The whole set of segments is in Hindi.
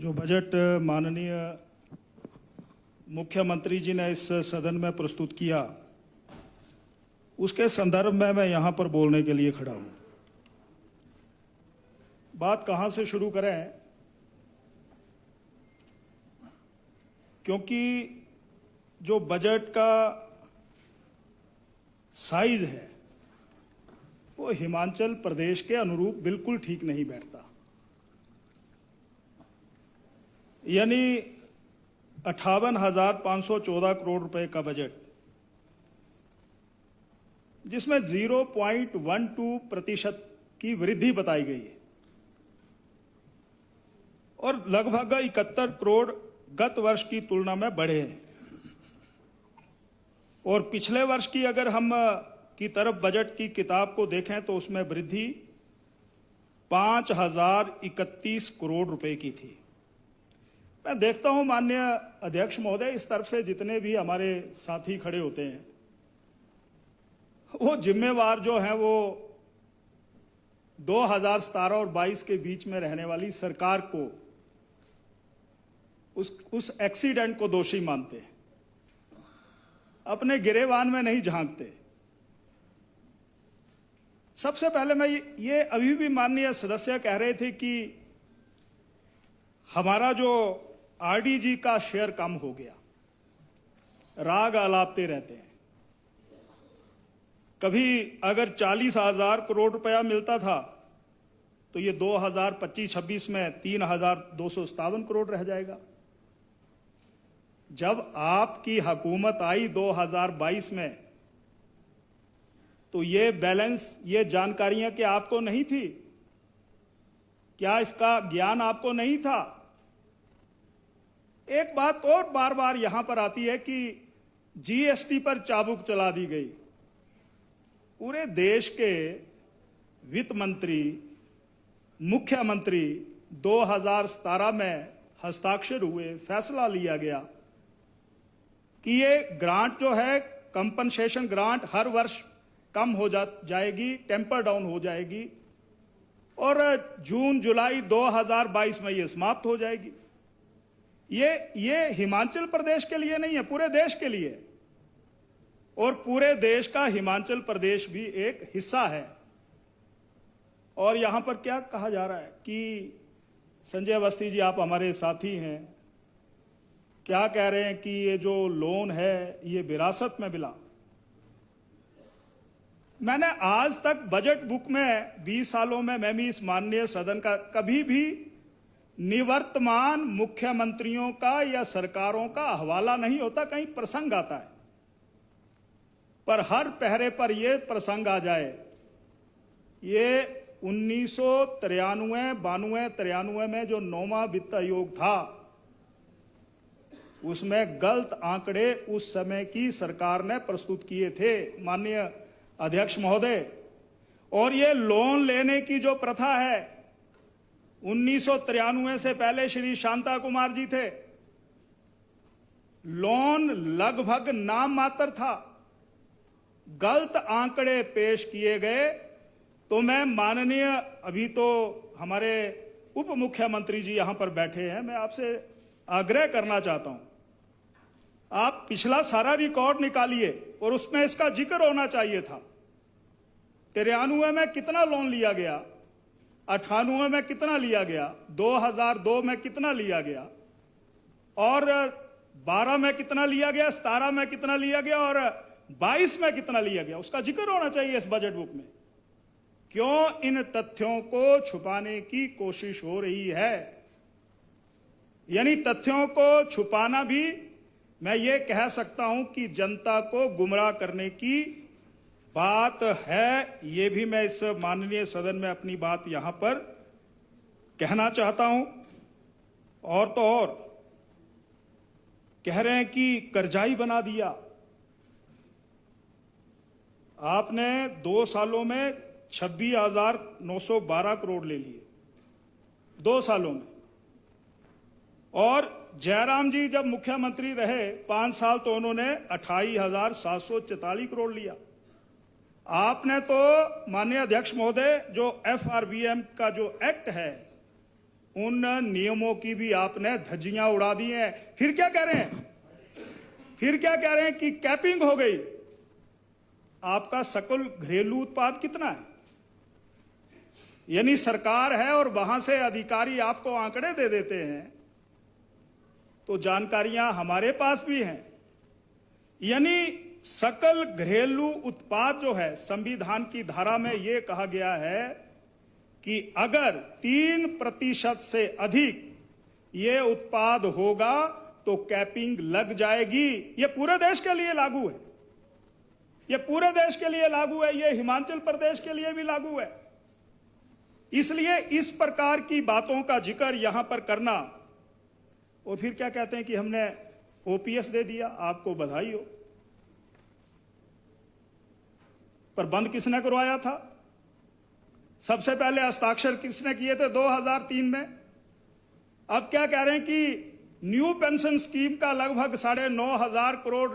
जो बजट माननीय मुख्यमंत्री जी ने इस सदन में प्रस्तुत किया, उसके संदर्भ में मैं यहां पर बोलने के लिए खड़ा हूं। बात कहां से शुरू करें, क्योंकि जो बजट का साइज है वो हिमाचल प्रदेश के अनुरूप बिल्कुल ठीक नहीं बैठता। यानी 58,514 करोड़ रुपए का बजट, जिसमें 0.12% की वृद्धि बताई गई है और लगभग 71 करोड़ गत वर्ष की तुलना में बढ़े हैं। और पिछले वर्ष की अगर हम की तरफ बजट की किताब को देखें तो उसमें वृद्धि 5,031 करोड़ रुपए की थी। मैं देखता हूं माननीय अध्यक्ष महोदय, इस तरफ से जितने भी हमारे साथी खड़े होते हैं वो जिम्मेवार जो हैं वो 2017 और 22 के बीच में रहने वाली सरकार को उस एक्सीडेंट को दोषी मानते हैं, अपने गिरेबान में नहीं झांकते। सबसे पहले मैं ये अभी भी माननीय सदस्य कह रहे थे कि हमारा जो आरडीजी का शेयर कम हो गया, राग आलापते रहते हैं। कभी अगर 40,000 करोड़ रुपया मिलता था तो ये 2025-26 में 3,257 करोड़ रह जाएगा। जब आपकी हुकूमत आई 2022 में तो ये बैलेंस, ये जानकारियां क्या आपको नहीं थी? क्या इसका ज्ञान आपको नहीं था? एक बात और बार बार यहां पर आती है कि जीएसटी पर चाबुक चला दी गई। पूरे देश के वित्त मंत्री, मुख्यमंत्री 2017 में हस्ताक्षर हुए, फैसला लिया गया कि ये ग्रांट जो है, कंपनसेशन ग्रांट हर वर्ष कम हो जाएगी, टेम्पर डाउन हो जाएगी और जून जुलाई 2022 में ये समाप्त हो जाएगी। ये हिमाचल प्रदेश के लिए नहीं है, पूरे देश के लिए। और पूरे देश का हिमाचल प्रदेश भी एक हिस्सा है। और यहां पर क्या कहा जा रहा है कि संजय अवस्थी जी, आप हमारे साथी हैं, क्या कह रहे हैं कि ये जो लोन है ये विरासत में मिला। मैंने आज तक बजट बुक में 20 सालों में मैं भी इस माननीय सदन का कभी भी निवर्तमान मुख्यमंत्रियों का या सरकारों का हवाला नहीं होता, कहीं प्रसंग आता है, पर हर पहरे पर यह प्रसंग आ जाए। ये 1993-92 में जो 9वां वित्त आयोग था, उसमें गलत आंकड़े उस समय की सरकार ने प्रस्तुत किए थे माननीय अध्यक्ष महोदय। और ये लोन लेने की जो प्रथा है, 1993 से पहले श्री शांता कुमार जी थे, लोन लगभग नाम मात्र था, गलत आंकड़े पेश किए गए। तो मैं माननीय, अभी तो हमारे उप मुख्यमंत्री जी यहां पर बैठे हैं, मैं आपसे आग्रह करना चाहता हूं, आप पिछला सारा रिकॉर्ड निकालिए और उसमें इसका जिक्र होना चाहिए था। 93 में कितना लोन लिया गया, 98 में कितना लिया गया, 2002 में कितना लिया गया और 12 में कितना लिया गया, 17 में कितना लिया गया और 22 में कितना लिया गया, उसका जिक्र होना चाहिए इस बजट बुक में। क्यों इन तथ्यों को छुपाने की कोशिश हो रही है? यानी तथ्यों को छुपाना भी, मैं ये कह सकता हूं कि जनता को गुमराह करने की बात है। ये भी मैं इस माननीय सदन में अपनी बात यहां पर कहना चाहता हूं। और तो और कह रहे हैं कि कर्जाई बना दिया। आपने 2 सालों में 26,912 करोड़ ले लिए, 2 सालों में। और जयराम जी जब मुख्यमंत्री रहे 5 साल, तो उन्होंने 28,744 करोड़ लिया। आपने तो माननीय अध्यक्ष महोदय, जो एफआरबीएम का जो एक्ट है उन नियमों की भी आपने धज्जियां उड़ा दी हैं। फिर क्या कह रहे हैं? फिर क्या कह रहे हैं कि कैपिंग हो गई। आपका सकल घरेलू उत्पाद कितना है? यानी सरकार है और वहां से अधिकारी आपको आंकड़े दे देते हैं, तो जानकारियां हमारे पास भी हैं। यानी सकल घरेलू उत्पाद जो है, संविधान की धारा में यह कहा गया है कि अगर 3% से अधिक ये उत्पाद होगा तो कैपिंग लग जाएगी। ये पूरे देश के लिए लागू है, ये पूरे देश के लिए लागू है, ये हिमाचल प्रदेश के लिए भी लागू है। इसलिए इस प्रकार की बातों का जिक्र यहां पर करना, और फिर क्या कहते हैं कि हमने ओपीएस दे दिया, आपको बधाई हो। पर बंद किसने करवाया था? सबसे पहले हस्ताक्षर किसने किए थे? 2003 में। अब क्या कह रहे हैं कि न्यू पेंशन स्कीम का लगभग 9,500 करोड़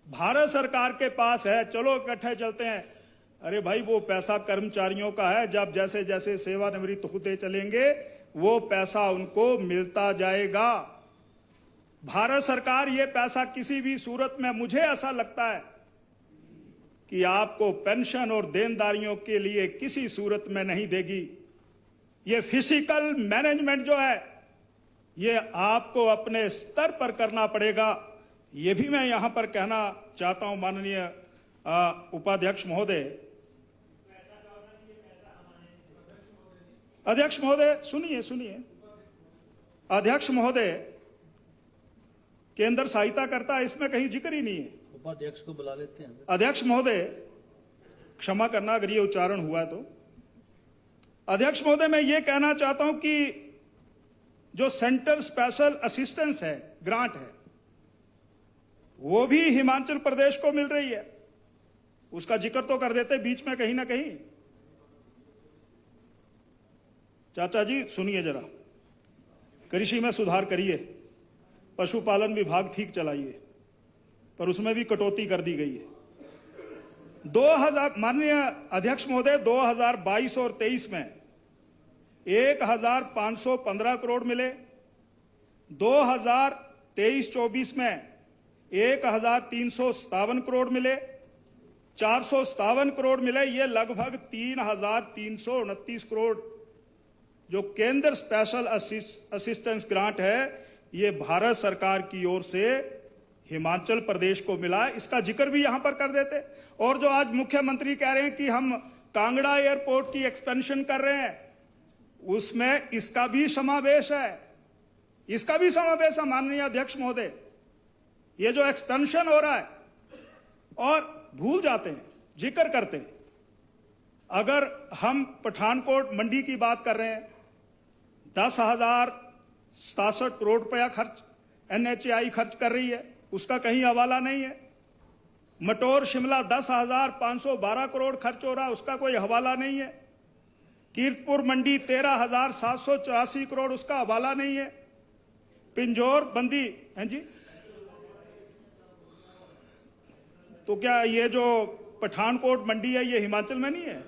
भारत सरकार के पास है, चलो इकट्ठे चलते हैं। अरे भाई, वो पैसा कर्मचारियों का है, जब जैसे जैसे सेवानिवृत्त होते चलेंगे वो पैसा उनको मिलता जाएगा। भारत सरकार ये पैसा किसी भी सूरत में, मुझे ऐसा लगता है कि आपको पेंशन और देनदारियों के लिए किसी सूरत में नहीं देगी। ये फिजिकल मैनेजमेंट जो है ये आपको अपने स्तर पर करना पड़ेगा। ये भी मैं यहां पर कहना चाहता हूं माननीय उपाध्यक्ष महोदय। अध्यक्ष महोदय सुनिए, अध्यक्ष महोदय, केंद्र सहायता करता है, इसमें कहीं जिक्र ही नहीं है। उपाध्यक्ष को बुला लेते हैं। अध्यक्ष महोदय, क्षमा करना अगर ये उच्चारण हुआ तो। अध्यक्ष महोदय, मैं ये कहना चाहता हूं कि जो सेंटर स्पेशल असिस्टेंस है, ग्रांट है, वो भी हिमाचल प्रदेश को मिल रही है। उसका जिक्र तो कर देते बीच में कहीं ना कहीं। चाचा जी सुनिए जरा, कृषि में सुधार करिए, पशुपालन विभाग ठीक चलाइए, पर उसमें भी कटौती कर दी गई है। 2000 माननीय अध्यक्ष महोदय, 2022 और 23 में 1,515 करोड़ मिले, 2023-24 में 1,357 करोड़ मिले, 457 करोड़ मिले। ये लगभग 3,329 करोड़ जो केंद्र स्पेशल असिस्टेंस ग्रांट है, ये भारत सरकार की ओर से हिमाचल प्रदेश को मिला। इसका जिक्र भी यहां पर कर देते। और जो आज मुख्यमंत्री कह रहे हैं कि हम कांगड़ा एयरपोर्ट की एक्सपेंशन कर रहे हैं, उसमें इसका भी समावेश है, इसका भी समावेश है माननीय अध्यक्ष महोदय। ये जो एक्सपेंशन हो रहा है, और भूल जाते हैं, जिक्र करते हैं। अगर हम पठानकोट मंडी की बात कर रहे हैं, 10,067 करोड़ रुपया खर्च NHAI खर्च कर रही है, उसका कहीं हवाला नहीं है। मटोर शिमला 10,512 करोड़ खर्च हो रहा है, उसका कोई हवाला नहीं है। कीरतपुर मंडी 13,784 करोड़, उसका हवाला नहीं है। पिंजौर बंदी हैं जी, तो क्या ये जो पठानकोट मंडी है ये हिमाचल में नहीं है?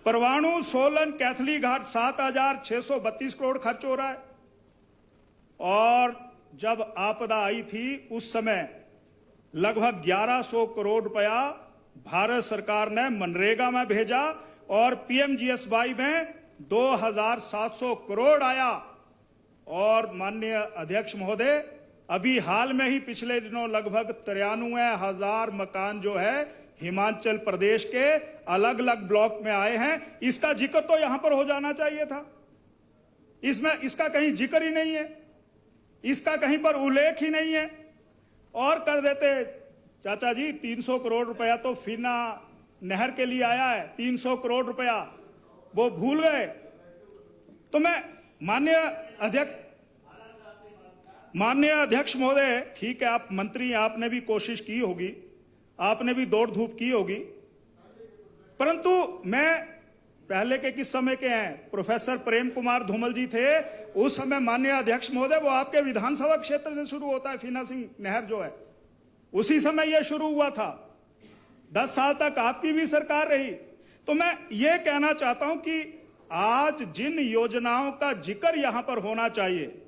परवाणु सोलन कैथली घाट 7,632 करोड़ खर्च हो रहा है। और जब आपदा आई थी उस समय लगभग 1,100 करोड़ रुपया भारत सरकार ने मनरेगा में भेजा, और PMGSY में 2,700 करोड़ आया। और माननीय अध्यक्ष महोदय, अभी हाल में ही पिछले दिनों लगभग 93,000 मकान जो है हिमाचल प्रदेश के अलग अलग ब्लॉक में आए हैं। इसका जिक्र तो यहां पर हो जाना चाहिए था, इसमें इसका कहीं जिक्र ही नहीं है, इसका कहीं पर उल्लेख ही नहीं है। और कर देते चाचा जी, 300 करोड़ रुपया तो फीना नहर के लिए आया है, 300 करोड़ रुपया वो भूल गए। तो मैं माननीय अध्यक्ष महोदय, ठीक है आप मंत्री, आपने भी कोशिश की होगी, आपने भी दौड़ धूप की होगी, परंतु मैं पहले के किस समय के हैं, प्रोफेसर प्रेम कुमार धूमल जी थे उस समय। माननीय अध्यक्ष महोदय, वो आपके विधानसभा क्षेत्र से शुरू होता है, फीना सिंह नहर जो है, उसी समय यह शुरू हुआ था। 10 साल तक आपकी भी सरकार रही। तो मैं ये कहना चाहता हूं कि आज जिन योजनाओं का जिक्र यहां पर होना चाहिए